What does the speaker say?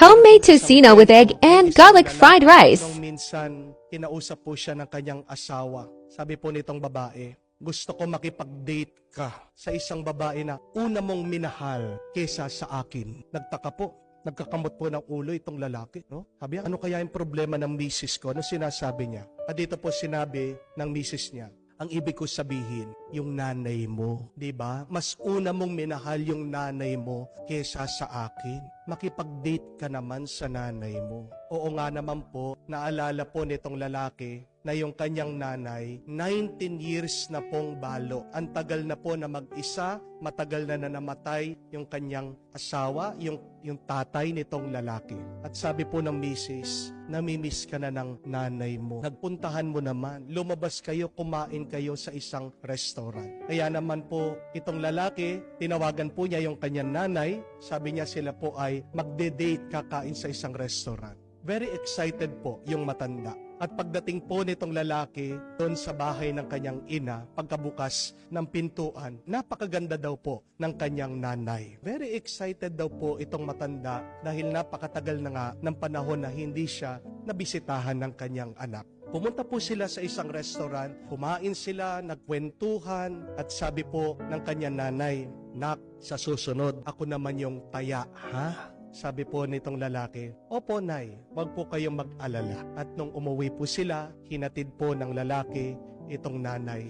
Homemade tocino with egg and garlic fried rice. Nung minsan, kinausap po siya ng kanyang asawa. Sabi po nitong babae, gusto ko makipag-date ka sa isang babae na una mong minahal kesa sa akin. Nagtaka po. Nagkakamot po ng ulo itong lalaki. No? Sabi niya, ano kaya yung problema ng misis ko? Ano sinasabi niya? At dito po sinabi ng misis niya, ang ibig ko sabihin, yung nanay mo. Diba? Mas una mong minahal yung nanay mo kesa sa akin. Makipag-date ka naman sa nanay mo. Oo nga naman po, naalala po nitong lalaki na yung kanyang nanay, 19 years na pong balo. Ang tagal na po na mag-isa, matagal na namatay yung kanyang asawa, yung tatay nitong lalaki. At sabi po ng misis, namimiss ka na ng nanay mo. Nagpuntahan mo naman, lumabas kayo, kumain kayo sa isang restaurant. Kaya naman po, itong lalaki, tinawagan po niya yung kanyang nanay, sabi niya sila po ay magde-date kakain sa isang restaurant. Very excited po yung matanda. At pagdating po nitong lalaki doon sa bahay ng kanyang ina, pagkabukas ng pintuan, napakaganda daw po ng kanyang nanay. Very excited daw po itong matanda dahil napakatagal na nga ng panahon na hindi siya nabisitahan ng kanyang anak. Pumunta po sila sa isang restaurant, kumain sila, nagkwentuhan, at sabi po ng kanyang nanay, "Nak, sa susunod, ako naman yung taya, ha?" Sabi po nitong lalaki, "Opo, Nay, wag po kayong mag-alala." At nung umuwi po sila, hinatid po ng lalaki itong nanay